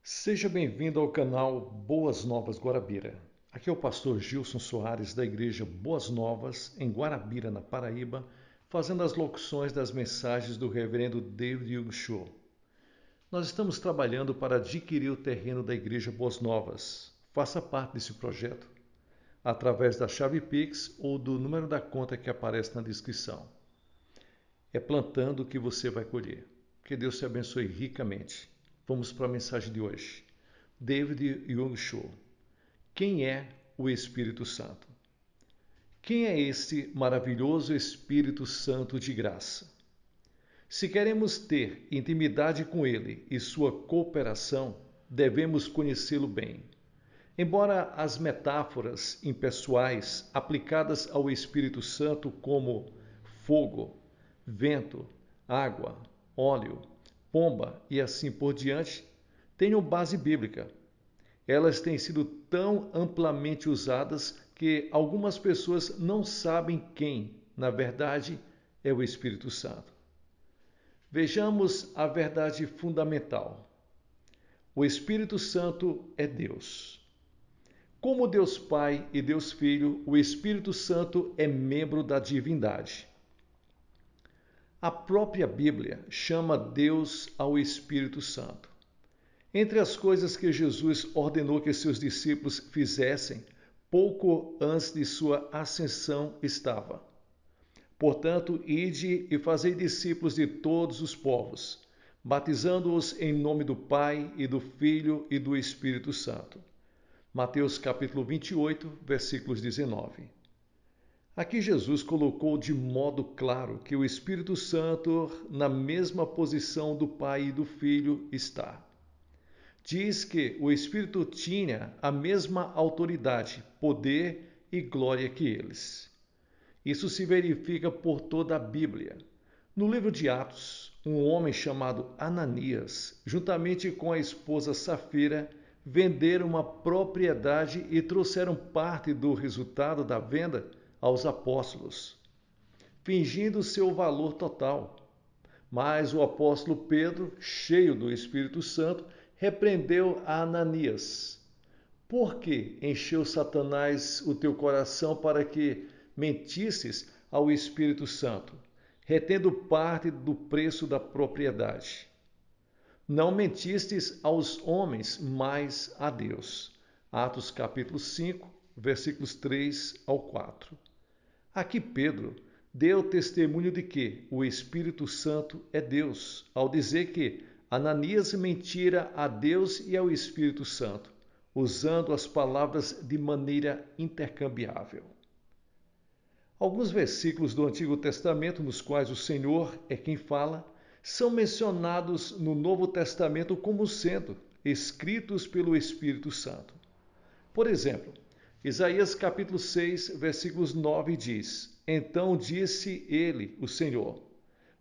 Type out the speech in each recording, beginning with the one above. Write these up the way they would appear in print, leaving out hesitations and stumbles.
Seja bem-vindo ao canal Boas Novas Guarabira. Aqui é o pastor Gilson Soares da Igreja Boas Novas, em Guarabira, na Paraíba, fazendo as locuções das mensagens do reverendo David Hugo Cho. Nós estamos trabalhando para adquirir o terreno da Igreja Boas Novas. Faça parte desse projeto através da chave Pix ou do número da conta que aparece na descrição. É plantando que você vai colher. Que Deus te abençoe ricamente. Vamos para a mensagem de hoje. David Hugo Cho. Quem é o Espírito Santo? Quem é este maravilhoso Espírito Santo de graça? Se queremos ter intimidade com ele e sua cooperação, devemos conhecê-lo bem. Embora as metáforas impessoais aplicadas ao Espírito Santo como fogo, vento, água, óleo, pomba e assim por diante, tenham base bíblica. Elas têm sido tão amplamente usadas que algumas pessoas não sabem quem, na verdade, é o Espírito Santo. Vejamos a verdade fundamental. O Espírito Santo é Deus. Como Deus Pai e Deus Filho, o Espírito Santo é membro da divindade. A própria Bíblia chama Deus ao Espírito Santo. Entre as coisas que Jesus ordenou que seus discípulos fizessem, pouco antes de sua ascensão estava: portanto, ide e fazei discípulos de todos os povos, batizando-os em nome do Pai e do Filho e do Espírito Santo. Mateus capítulo 28, versículos 19. Aqui Jesus colocou de modo claro que o Espírito Santo, na mesma posição do Pai e do Filho, está. Diz que o Espírito tinha a mesma autoridade, poder e glória que eles. Isso se verifica por toda a Bíblia. No livro de Atos, um homem chamado Ananias, juntamente com a esposa Safira, venderam uma propriedade e trouxeram parte do resultado da venda aos apóstolos, fingindo seu valor total. Mas o apóstolo Pedro, cheio do Espírito Santo, repreendeu a Ananias. Por que encheu Satanás o teu coração para que mentisses ao Espírito Santo, retendo parte do preço da propriedade? Não mentistes aos homens, mas a Deus. Atos capítulo 5, versículos 3 ao 4. Aqui Pedro deu testemunho de que o Espírito Santo é Deus, ao dizer que Ananias mentira a Deus e ao Espírito Santo, usando as palavras de maneira intercambiável. Alguns versículos do Antigo Testamento, nos quais o Senhor é quem fala, são mencionados no Novo Testamento como sendo escritos pelo Espírito Santo. Por exemplo, Isaías capítulo 6, versículos 9 diz: Então disse ele, o Senhor: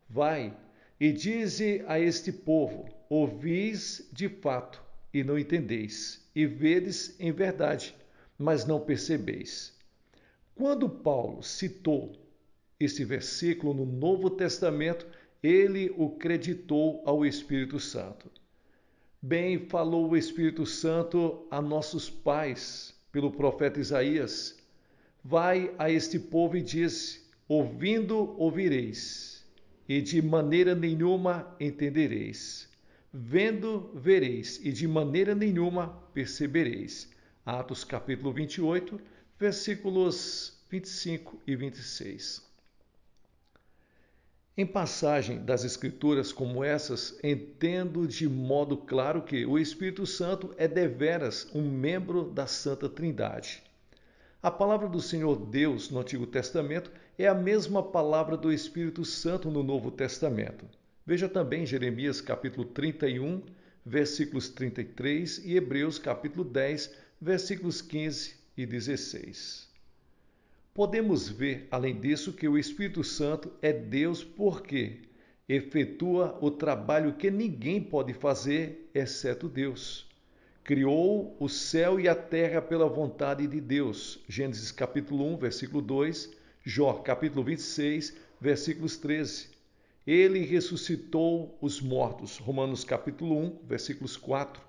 Vai e dize a este povo: ouvis de fato e não entendeis, e vedes em verdade, mas não percebeis. Quando Paulo citou este versículo no Novo Testamento, ele o creditou ao Espírito Santo. Bem falou o Espírito Santo a nossos pais, pelo profeta Isaías: Vai a este povo e diz: ouvindo ouvireis, e de maneira nenhuma entendereis. Vendo vereis, e de maneira nenhuma percebereis. Atos capítulo 28, versículos 25 e 26. Em passagem das Escrituras como essas, entendo de modo claro que o Espírito Santo é deveras um membro da Santa Trindade. A palavra do Senhor Deus no Antigo Testamento é a mesma palavra do Espírito Santo no Novo Testamento. Veja também Jeremias capítulo 31, versículos 33 e Hebreus capítulo 10, versículos 15 e 16. Podemos ver, além disso, que o Espírito Santo é Deus porque efetua o trabalho que ninguém pode fazer, exceto Deus. Criou o céu e a terra pela vontade de Deus. Gênesis capítulo 1, versículo 2, Jó capítulo 26, versículos 13. Ele ressuscitou os mortos. Romanos capítulo 1, versículos 4.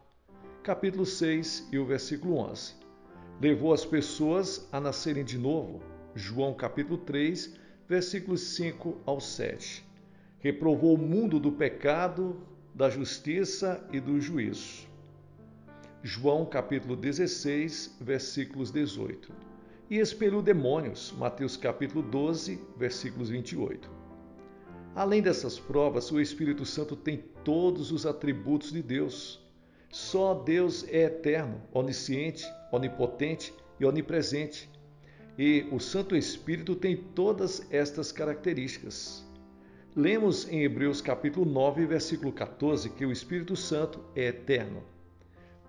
capítulo 6 e o versículo 11. Levou as pessoas a nascerem de novo, João capítulo 3, versículos 5 ao 7. Reprovou o mundo do pecado, da justiça e do juízo, João capítulo 16, versículos 18. E expeliu demônios, Mateus capítulo 12, versículos 28. Além dessas provas, o Espírito Santo tem todos os atributos de Deus. Só Deus é eterno, onisciente, onipotente e onipresente. E o Santo Espírito tem todas estas características. Lemos em Hebreus capítulo 9, versículo 14, que o Espírito Santo é eterno.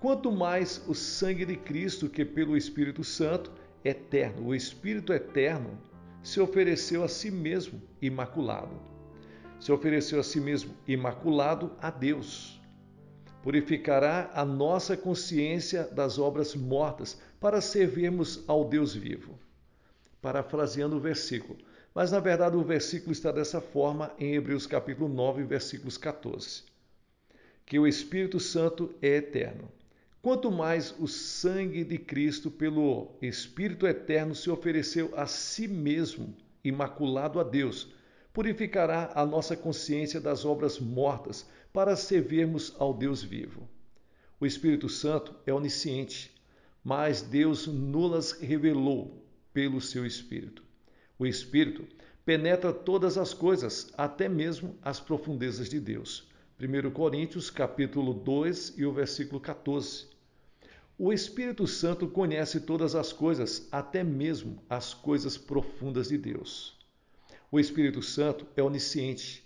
Quanto mais o sangue de Cristo, que pelo Espírito Santo, eterno, o Espírito eterno, se ofereceu a si mesmo imaculado. Se ofereceu a si mesmo imaculado a Deus. Purificará a nossa consciência das obras mortas para servirmos ao Deus vivo. Parafraseando o versículo. Mas, na verdade, o versículo está dessa forma em Hebreus capítulo 9, versículos 14. Que o Espírito Santo é eterno. Quanto mais o sangue de Cristo pelo Espírito eterno se ofereceu a si mesmo, imaculado a Deus, purificará a nossa consciência das obras mortas para servirmos ao Deus vivo. O Espírito Santo é onisciente, mas Deus nos revelou pelo seu Espírito. O Espírito penetra todas as coisas, até mesmo as profundezas de Deus. 1 Coríntios, capítulo 2 e o versículo 14. O Espírito Santo conhece todas as coisas, até mesmo as coisas profundas de Deus. O Espírito Santo é onisciente.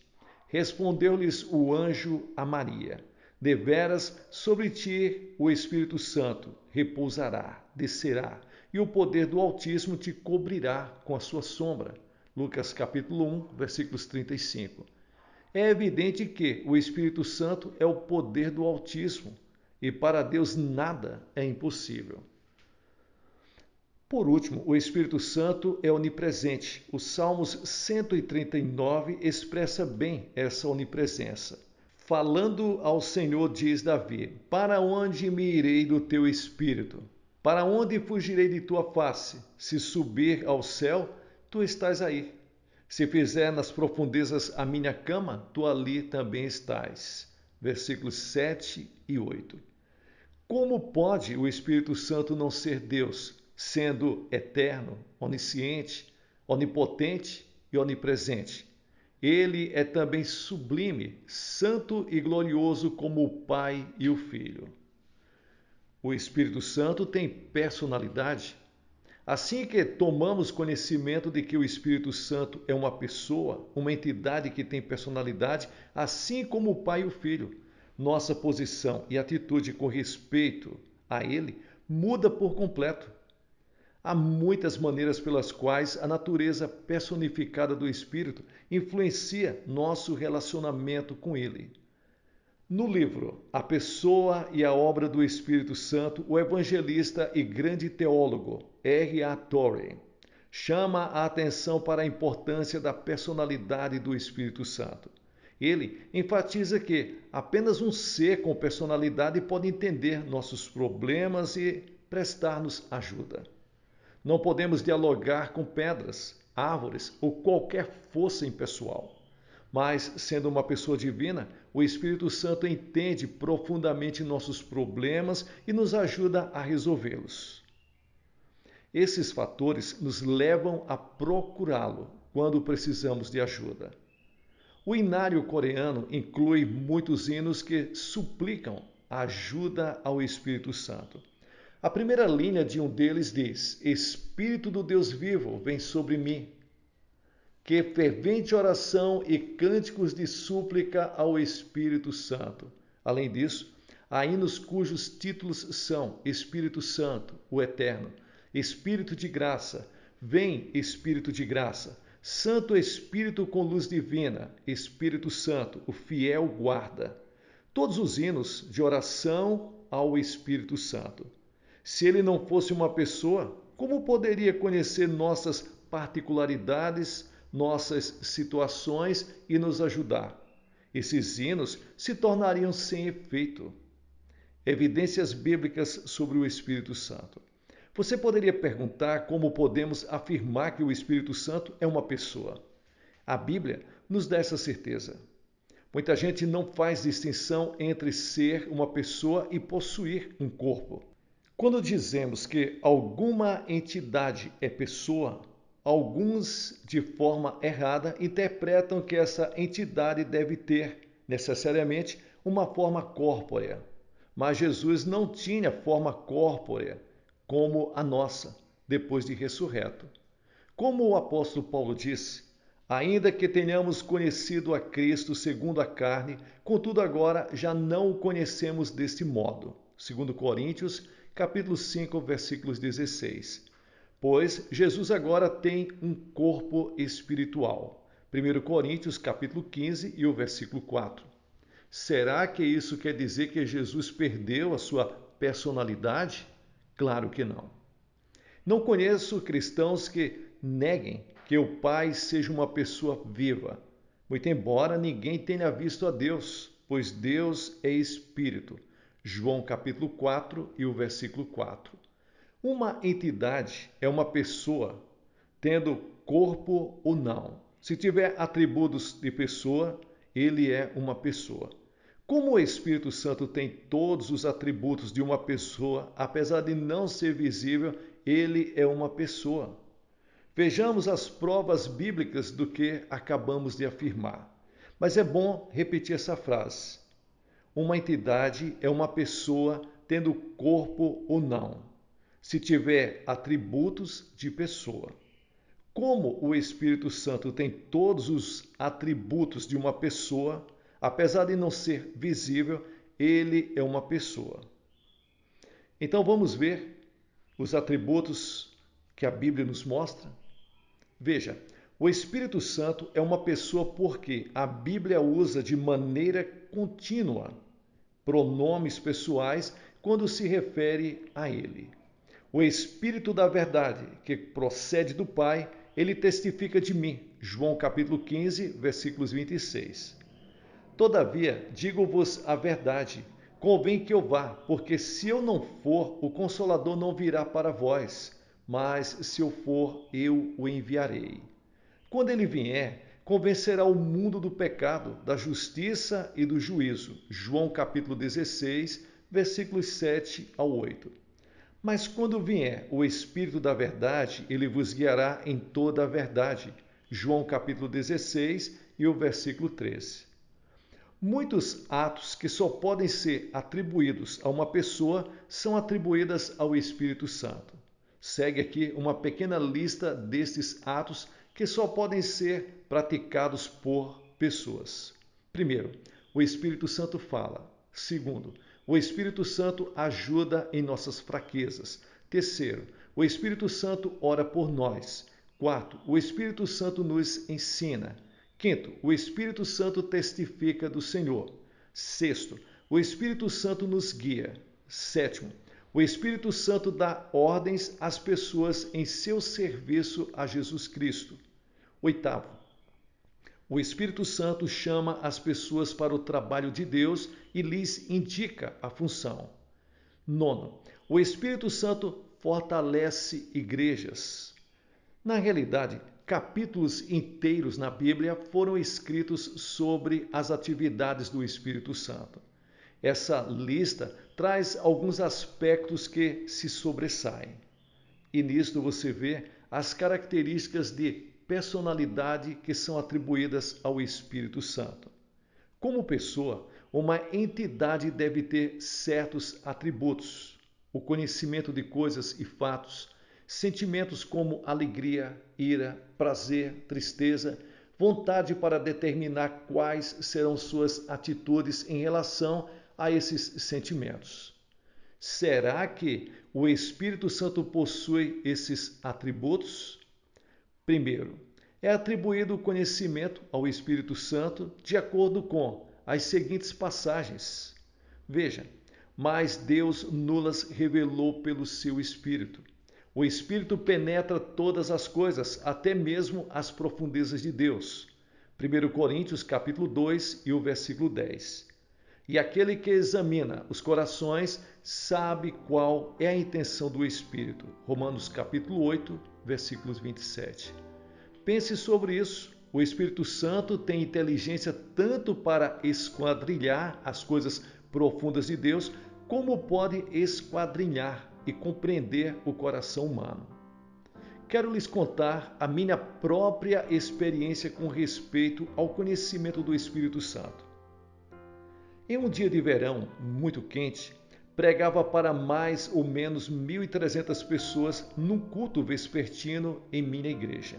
Respondeu-lhes o anjo a Maria: deveras sobre ti o Espírito Santo repousará, descerá, e o poder do Altíssimo te cobrirá com a sua sombra. Lucas capítulo 1, versículos 35. É evidente que o Espírito Santo é o poder do Altíssimo, e para Deus nada é impossível. Por último, o Espírito Santo é onipresente. O Salmos 139 expressa bem essa onipresença. Falando ao Senhor, diz Davi: para onde me irei do teu Espírito? Para onde fugirei de tua face? Se subir ao céu, tu estás aí. Se fizer nas profundezas a minha cama, tu ali também estás. Versículos 7 e 8. Como pode o Espírito Santo não ser Deus, sendo eterno, onisciente, onipotente e onipresente? Ele é também sublime, santo e glorioso como o Pai e o Filho. O Espírito Santo tem personalidade. Assim que tomamos conhecimento de que o Espírito Santo é uma pessoa, uma entidade que tem personalidade, assim como o Pai e o Filho, nossa posição e atitude com respeito a ele muda por completo. Há muitas maneiras pelas quais a natureza personificada do Espírito influencia nosso relacionamento com ele. No livro A Pessoa e a Obra do Espírito Santo, o evangelista e grande teólogo R.A. Torrey chama a atenção para a importância da personalidade do Espírito Santo. Ele enfatiza que apenas um ser com personalidade pode entender nossos problemas e prestar-nos ajuda. Não podemos dialogar com pedras, árvores ou qualquer força impessoal. Mas, sendo uma pessoa divina, o Espírito Santo entende profundamente nossos problemas e nos ajuda a resolvê-los. Esses fatores nos levam a procurá-lo quando precisamos de ajuda. O hinário coreano inclui muitos hinos que suplicam ajuda ao Espírito Santo. A primeira linha de um deles diz: Espírito do Deus vivo, vem sobre mim. Que fervente oração e cânticos de súplica ao Espírito Santo. Além disso, há hinos cujos títulos são Espírito Santo, o Eterno, Espírito de Graça, vem Espírito de Graça, Santo Espírito com luz divina, Espírito Santo, o fiel guarda. Todos os hinos de oração ao Espírito Santo. Se ele não fosse uma pessoa, como poderia conhecer nossas particularidades, nossas situações e nos ajudar? Esses hinos se tornariam sem efeito. Evidências bíblicas sobre o Espírito Santo. Você poderia perguntar como podemos afirmar que o Espírito Santo é uma pessoa. A Bíblia nos dá essa certeza. Muita gente não faz distinção entre ser uma pessoa e possuir um corpo. Quando dizemos que alguma entidade é pessoa, alguns, de forma errada, interpretam que essa entidade deve ter, necessariamente, uma forma corpórea. Mas Jesus não tinha forma corpórea como a nossa, depois de ressurreto. Como o apóstolo Paulo disse, ainda que tenhamos conhecido a Cristo segundo a carne, contudo agora já não o conhecemos deste modo. 2 Coríntios, capítulo 5, versículos 16. Pois Jesus agora tem um corpo espiritual. 1 Coríntios, capítulo 15 e o versículo 4. Será que isso quer dizer que Jesus perdeu a sua personalidade? Claro que não. Não conheço cristãos que neguem que o Pai seja uma pessoa viva, muito embora ninguém tenha visto a Deus, pois Deus é Espírito. João capítulo 4 e o versículo 4. Uma entidade é uma pessoa, tendo corpo ou não. Se tiver atributos de pessoa, ele é uma pessoa. Como o Espírito Santo tem todos os atributos de uma pessoa, apesar de não ser visível, ele é uma pessoa. Vejamos as provas bíblicas do que acabamos de afirmar. Mas é bom repetir essa frase. Uma entidade é uma pessoa tendo corpo ou não, se tiver atributos de pessoa. Como o Espírito Santo tem todos os atributos de uma pessoa, apesar de não ser visível, ele é uma pessoa. Então vamos ver os atributos que a Bíblia nos mostra? Veja, o Espírito Santo é uma pessoa porque a Bíblia usa de maneira contínua pronomes pessoais quando se refere a ele. O Espírito da verdade, que procede do Pai, ele testifica de mim. João capítulo 15, versículos 26. Todavia, digo-vos a verdade, convém que eu vá, porque se eu não for, o Consolador não virá para vós, mas se eu for, eu o enviarei. Quando ele vier, convencerá o mundo do pecado, da justiça e do juízo. João capítulo 16, versículos 7 ao 8. Mas quando vier o Espírito da verdade, ele vos guiará em toda a verdade. João capítulo 16 e o versículo 13. Muitos atos que só podem ser atribuídos a uma pessoa são atribuídas ao Espírito Santo. Segue aqui uma pequena lista destes atos que só podem ser praticados por pessoas. Primeiro, o Espírito Santo fala. Segundo, o Espírito Santo ajuda em nossas fraquezas. Terceiro, o Espírito Santo ora por nós. Quarto, o Espírito Santo nos ensina. Quinto, o Espírito Santo testifica do Senhor. Sexto, o Espírito Santo nos guia. Sétimo, o Espírito Santo dá ordens às pessoas em seu serviço a Jesus Cristo. Oitavo, o Espírito Santo chama as pessoas para o trabalho de Deus e lhes indica a função. Nono, o Espírito Santo fortalece igrejas. Na realidade, capítulos inteiros na Bíblia foram escritos sobre as atividades do Espírito Santo. Essa lista traz alguns aspectos que se sobressaem. E nisto você vê as características de personalidade que são atribuídas ao Espírito Santo. Como pessoa, uma entidade deve ter certos atributos: o conhecimento de coisas e fatos, sentimentos como alegria, ira, prazer, tristeza, vontade para determinar quais serão suas atitudes em relação a esses sentimentos. Será que o Espírito Santo possui esses atributos? Primeiro, é atribuído o conhecimento ao Espírito Santo de acordo com as seguintes passagens. Veja, mas Deus nulas revelou pelo seu Espírito. O Espírito penetra todas as coisas, até mesmo as profundezas de Deus. 1 Coríntios capítulo 2 e o versículo 10. E aquele que examina os corações sabe qual é a intenção do Espírito. Romanos capítulo 8, versículos 27. Pense sobre isso. O Espírito Santo tem inteligência tanto para esquadrilhar as coisas profundas de Deus, como pode esquadrinhar e compreender o coração humano. Quero lhes contar a minha própria experiência com respeito ao conhecimento do Espírito Santo. Em um dia de verão muito quente, pregava para mais ou menos 1.300 pessoas num culto vespertino em minha igreja.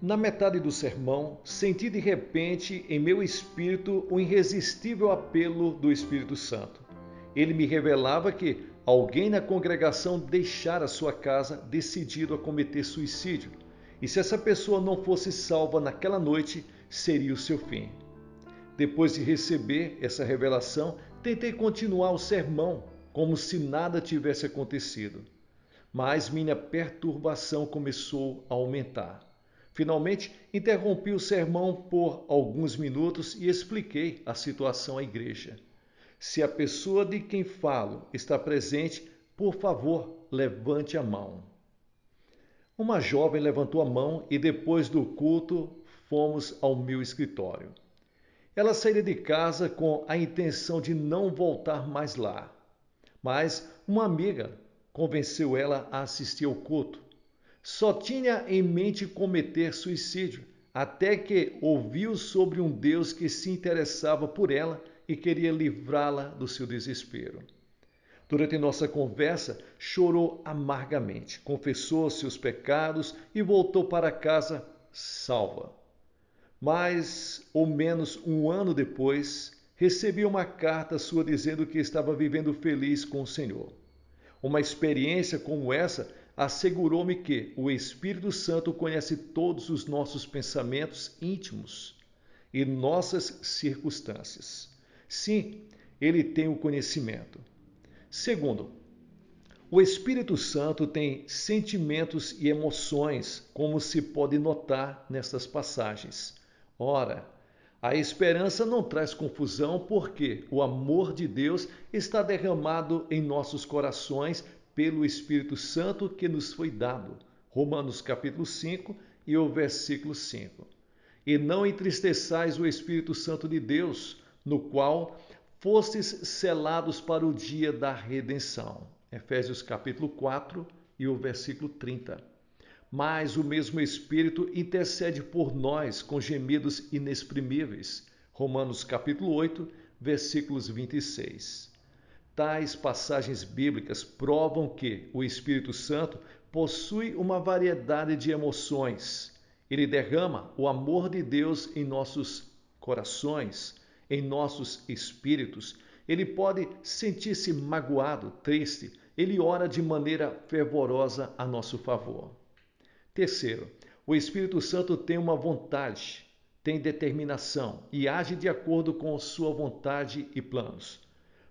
Na metade do sermão, senti de repente em meu espírito o irresistível apelo do Espírito Santo. Ele me revelava que alguém na congregação deixara sua casa decidido a cometer suicídio, e se essa pessoa não fosse salva naquela noite, seria o seu fim. Depois de receber essa revelação, tentei continuar o sermão como se nada tivesse acontecido. Mas minha perturbação começou a aumentar. Finalmente, interrompi o sermão por alguns minutos e expliquei a situação à igreja. Se a pessoa de quem falo está presente, por favor, levante a mão. Uma jovem levantou a mão e depois do culto fomos ao meu escritório. Ela saíra de casa com a intenção de não voltar mais lá, mas uma amiga convenceu ela a assistir ao culto. Só tinha em mente cometer suicídio, até que ouviu sobre um Deus que se interessava por ela e queria livrá-la do seu desespero. Durante nossa conversa, chorou amargamente, confessou seus pecados e voltou para casa salva. Mais ou menos um ano depois, recebi uma carta sua dizendo que estava vivendo feliz com o Senhor. Uma experiência como essa assegurou-me que o Espírito Santo conhece todos os nossos pensamentos íntimos e nossas circunstâncias. Sim, ele tem o conhecimento. Segundo, o Espírito Santo tem sentimentos e emoções, como se pode notar nestas passagens. Ora, a esperança não traz confusão porque o amor de Deus está derramado em nossos corações pelo Espírito Santo que nos foi dado. Romanos capítulo 5 e o versículo 5. E não entristeçais o Espírito Santo de Deus, no qual fostes selados para o dia da redenção. Efésios capítulo 4 e o versículo 30. Mas o mesmo Espírito intercede por nós com gemidos inexprimíveis. Romanos capítulo 8, versículos 26. Tais passagens bíblicas provam que o Espírito Santo possui uma variedade de emoções. Ele derrama o amor de Deus em nossos corações, em nossos espíritos. Ele pode sentir-se magoado, triste. Ele ora de maneira fervorosa a nosso favor. Terceiro, o Espírito Santo tem uma vontade, tem determinação e age de acordo com sua vontade e planos.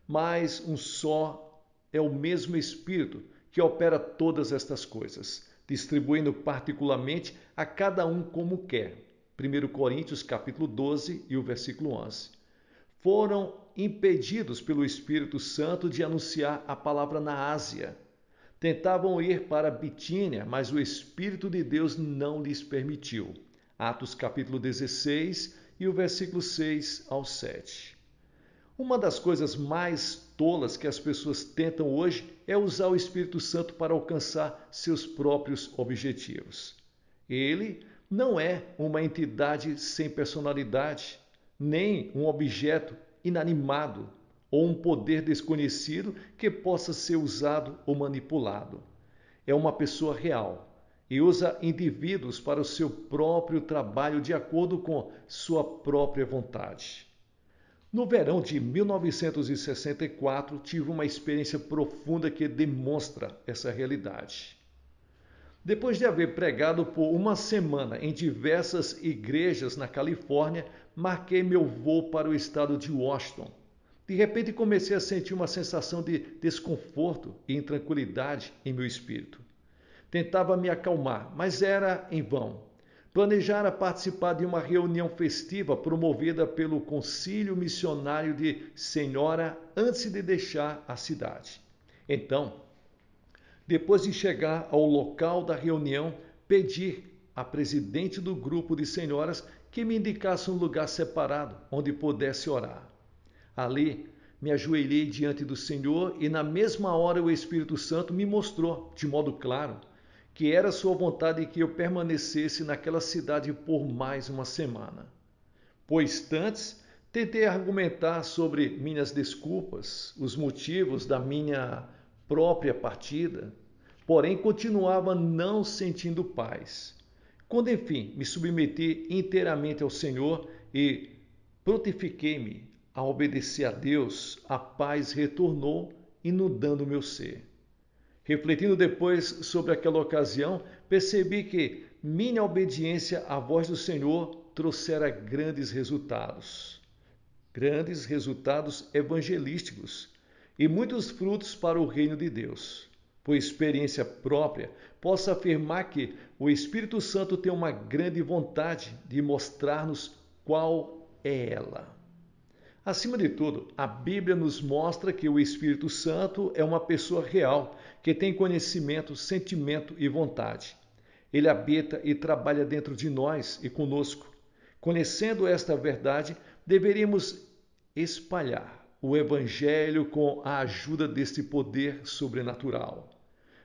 Mas um só é o mesmo Espírito que opera todas estas coisas, distribuindo particularmente a cada um como quer. 1 Coríntios capítulo 12 e o versículo 11. Foram impedidos pelo Espírito Santo de anunciar a palavra na Ásia. Tentavam ir para Bitínia, mas o Espírito de Deus não lhes permitiu. Atos capítulo 16 e o versículo 6 ao 7. Uma das coisas mais tolas que as pessoas tentam hoje é usar o Espírito Santo para alcançar seus próprios objetivos. Ele não é uma entidade sem personalidade, nem um objeto inanimado ou um poder desconhecido que possa ser usado ou manipulado. É uma pessoa real e usa indivíduos para o seu próprio trabalho de acordo com sua própria vontade. No verão de 1964, tive uma experiência profunda que demonstra essa realidade. Depois de haver pregado por uma semana em diversas igrejas na Califórnia, marquei meu voo para o estado de Washington. De repente comecei a sentir uma sensação de desconforto e intranquilidade em meu espírito. Tentava me acalmar, mas era em vão. Planejara participar de uma reunião festiva promovida pelo Concílio Missionário de Senhora antes de deixar a cidade. Então, depois de chegar ao local da reunião, pedi à presidente do grupo de senhoras que me indicasse um lugar separado onde pudesse orar. Ali, me ajoelhei diante do Senhor e na mesma hora o Espírito Santo me mostrou, de modo claro, que era sua vontade que eu permanecesse naquela cidade por mais uma semana. Por instantes, tentei argumentar sobre minhas desculpas, os motivos da minha própria partida, porém continuava não sentindo paz. Quando enfim me submeti inteiramente ao Senhor e prontifiquei-me a obedecer a Deus, a paz retornou, inundando meu ser. Refletindo depois sobre aquela ocasião, percebi que minha obediência à voz do Senhor trouxera grandes resultados evangelísticos e muitos frutos para o reino de Deus. Por experiência própria, posso afirmar que o Espírito Santo tem uma grande vontade de mostrar-nos qual é ela. Acima de tudo, a Bíblia nos mostra que o Espírito Santo é uma pessoa real, que tem conhecimento, sentimento e vontade. Ele habita e trabalha dentro de nós e conosco. Conhecendo esta verdade, deveríamos espalhar o Evangelho com a ajuda deste poder sobrenatural.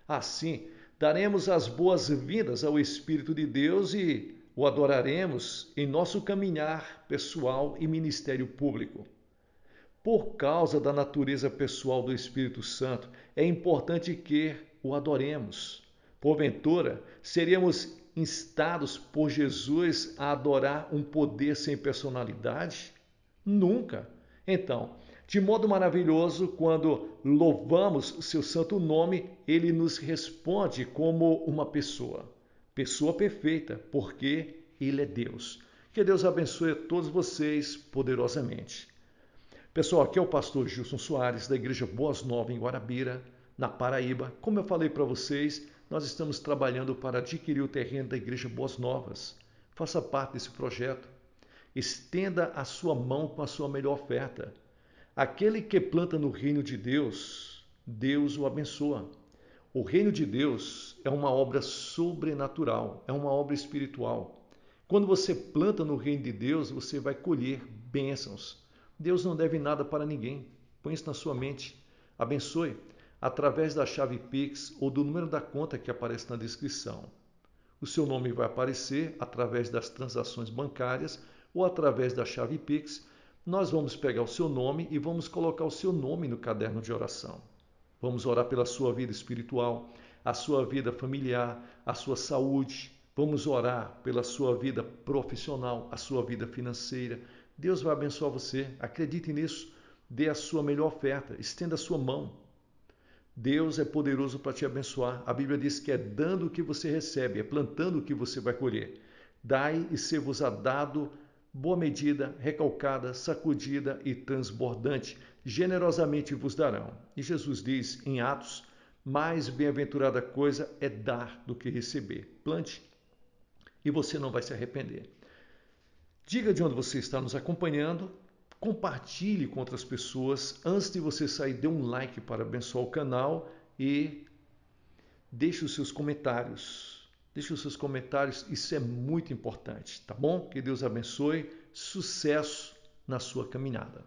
Assim, daremos as boas-vindas ao Espírito de Deus e o adoraremos em nosso caminhar pessoal e ministério público. Por causa da natureza pessoal do Espírito Santo, é importante que o adoremos. Porventura, seríamos instados por Jesus a adorar um poder sem personalidade? Nunca. Então, de modo maravilhoso, quando louvamos seu santo nome, ele nos responde como uma pessoa perfeita, porque ele é Deus. Que Deus abençoe a todos vocês poderosamente. Pessoal, aqui é o pastor Gilson Soares, da Igreja Boas Novas em Guarabira, na Paraíba. Como eu falei para vocês, nós estamos trabalhando para adquirir o terreno da Igreja Boas Novas. Faça parte desse projeto. Estenda a sua mão com a sua melhor oferta. Aquele que planta no reino de Deus, Deus o abençoa. O reino de Deus é uma obra sobrenatural, é uma obra espiritual. Quando você planta no reino de Deus, você vai colher bênçãos. Deus não deve nada para ninguém. Põe isso na sua mente. Abençoe através da chave Pix ou do número da conta que aparece na descrição. O seu nome vai aparecer através das transações bancárias ou através da chave Pix. Nós vamos pegar o seu nome e vamos colocar o seu nome no caderno de oração. Vamos orar pela sua vida espiritual, a sua vida familiar, a sua saúde. Vamos orar pela sua vida profissional, a sua vida financeira. Deus vai abençoar você. Acredite nisso. Dê a sua melhor oferta. Estenda a sua mão. Deus é poderoso para te abençoar. A Bíblia diz que é dando o que você recebe, é plantando o que você vai colher. Dai e ser-vos-á dado boa medida, recalcada, sacudida e transbordante, generosamente vos darão. E Jesus diz em Atos, mais bem-aventurada coisa é dar do que receber. Plante e você não vai se arrepender. Diga de onde você está nos acompanhando, compartilhe com outras pessoas. Antes de você sair, dê um like para abençoar o canal e deixe os seus comentários. Deixe os seus comentários, isso é muito importante, tá bom? Que Deus abençoe, sucesso na sua caminhada.